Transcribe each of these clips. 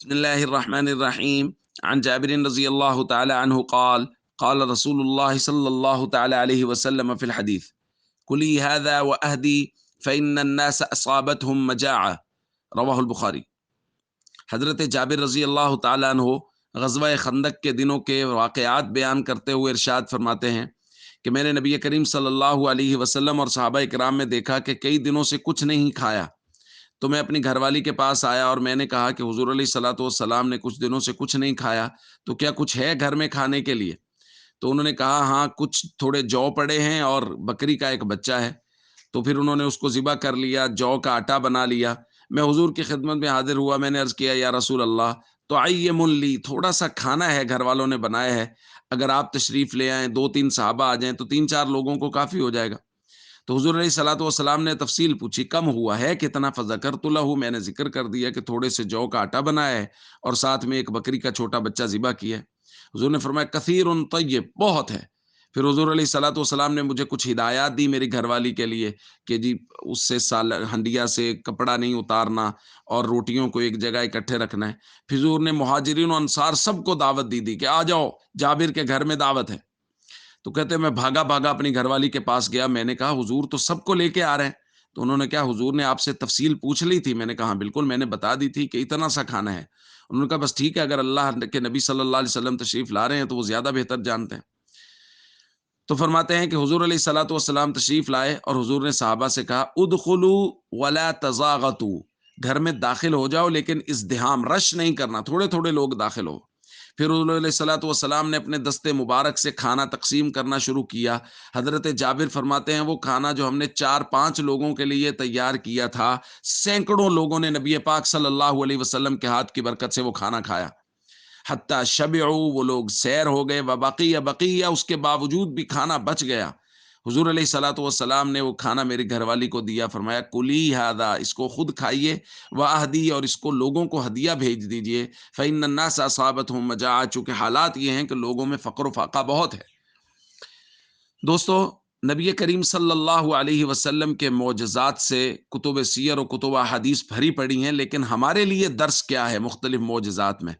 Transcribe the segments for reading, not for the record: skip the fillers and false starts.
بسم الله الرحمن الرحيم. عن جابر رضي الله تعالى عنه قال قال رسول الله صلى الله تعالى عليه وسلم في الحديث: كلي هذا وأهدي فإن الناس أصابتهم مجاعة. رواہ البخاری۔ حضرت جابر رضی اللہ تعالیٰ عنہ غزوہ خندق کے دنوں کے واقعات بیان کرتے ہوئے ارشاد فرماتے ہیں کہ میں نے نبی کریم صلی اللہ علیہ وسلم اور صحابہ کرام میں دیکھا کہ کئی دنوں سے کچھ نہیں کھایا، تو میں اپنی گھر والی کے پاس آیا اور میں نے کہا کہ حضور علیہ الصلوۃ والسلام نے کچھ دنوں سے کچھ نہیں کھایا، تو کیا کچھ ہے گھر میں کھانے کے لیے؟ تو انہوں نے کہا ہاں، کچھ تھوڑے جو پڑے ہیں اور بکری کا ایک بچہ ہے۔ تو پھر انہوں نے اس کو ذبح کر لیا، جو کا آٹا بنا لیا۔ میں حضور کی خدمت میں حاضر ہوا، میں نے عرض کیا یا رسول اللہ، تو عیم لی، تھوڑا سا کھانا ہے، گھر والوں نے بنایا ہے، اگر آپ تشریف لے آئیں، 2-3 صحابہ آ جائیں تو 3-4 لوگوں کو کافی ہو جائے گا۔ تو حضور علیہ الصلوۃ والسلام نے تفصیل پوچھی، کم ہوا ہے کتنا؟ فذکرت لہ، میں نے ذکر کر دیا کہ تھوڑے سے جو کا آٹا بنایا ہے اور ساتھ میں ایک بکری کا چھوٹا بچہ ذبح کیا ہے۔ حضور نے فرمایا کثیر طیب، بہت ہے۔ پھر حضور علیہ الصلوۃ والسلام نے مجھے کچھ ہدایات دی میری گھر والی کے لیے کہ جی اس سے ہنڈیا سے کپڑا نہیں اتارنا اور روٹیوں کو ایک جگہ اکٹھے رکھنا ہے۔ پھر حضور نے مہاجرین و انصار سب کو دعوت دی کہ آ جاؤ، جابر کے گھر میں دعوت ہے۔ تو کہتے ہیں میں بھاگا بھاگا اپنی گھر والی کے پاس گیا، میں نے کہا حضور تو سب کو لے کے آ رہے ہیں۔ تو انہوں نے کہا حضور نے آپ سے تفصیل پوچھ لی تھی؟ میں نے کہا بالکل، میں نے بتا دی تھی کہ اتنا سا کھانا ہے۔ انہوں نے کہا بس ٹھیک ہے، اگر اللہ کے نبی صلی اللہ علیہ وسلم تشریف لا رہے ہیں تو وہ زیادہ بہتر جانتے ہیں۔ تو فرماتے ہیں کہ حضور علیہ الصلوۃ والسلام تشریف لائے اور حضور نے صحابہ سے کہا ادخلوا ولا تزاغتوا، گھر میں داخل ہو جاؤ لیکن ازدحام، رش نہیں کرنا، تھوڑے تھوڑے لوگ داخل ہو۔ پھر حضور علیہ الصلوۃ والسلام نے اپنے دستے مبارک سے کھانا تقسیم کرنا شروع کیا۔ حضرت جابر فرماتے ہیں وہ کھانا جو ہم نے 4-5 لوگوں کے لیے تیار کیا تھا، سینکڑوں لوگوں نے نبی پاک صلی اللہ علیہ وسلم کے ہاتھ کی برکت سے وہ کھانا کھایا۔ حتیٰ شبعوا، وہ لوگ سیر ہو گئے، وبقیہ بقیہ، اس کے باوجود بھی کھانا بچ گیا۔ حضور علیہ الصلوۃ والسلام نے وہ کھانا میری گھر والی کو دیا، فرمایا کلی ھذا، اس کو خود کھائیے، واہدی، اور اس کو لوگوں کو ہدیہ بھیج دیجئے، فإن الناس اصابتهم مجاعہ، چونکہ حالات یہ ہیں کہ لوگوں میں فقر و فاقہ بہت ہے۔ دوستو، نبی کریم صلی اللہ علیہ وسلم کے معجزات سے کتب سیر و کتب احادیث بھری پڑی ہیں، لیکن ہمارے لیے درس کیا ہے مختلف معجزات میں؟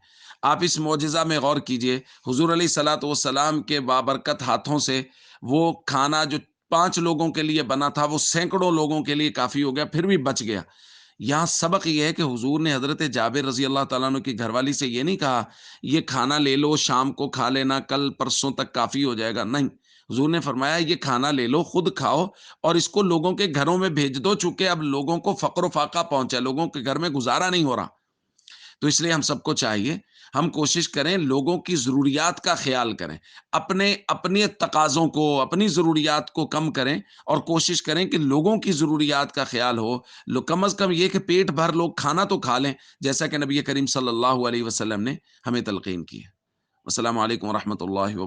آپ اس معجزہ میں غور کیجئے۔ حضور علیہ الصلوۃ والسلام کے بابرکت ہاتھوں سے وہ کھانا جو 5 لوگوں کے لیے بنا تھا، وہ سینکڑوں لوگوں کے لیے کافی ہو گیا، پھر بھی بچ گیا۔ یہاں سبق یہ ہے کہ حضور نے حضرت جابر رضی اللہ تعالیٰ عنہ کی گھر والی سے یہ نہیں کہا یہ کھانا لے لو، شام کو کھا لینا، کل پرسوں تک کافی ہو جائے گا، نہیں۔ حضور نے فرمایا یہ کھانا لے لو، خود کھاؤ اور اس کو لوگوں کے گھروں میں بھیج دو، چونکہ اب لوگوں کو فقر و فاقہ پہنچا، لوگوں کے گھر میں گزارا نہیں ہو رہا۔ تو اس لیے ہم سب کو چاہیے ہم کوشش کریں لوگوں کی ضروریات کا خیال کریں، اپنے تقاضوں کو، اپنی ضروریات کو کم کریں اور کوشش کریں کہ لوگوں کی ضروریات کا خیال ہو۔ کم از کم یہ کہ پیٹ بھر لوگ کھانا تو کھا لیں، جیسا کہ نبی کریم صلی اللہ علیہ وسلم نے ہمیں تلقین کی ہے۔ السلام علیکم ورحمۃ اللہ وبرکاتہ۔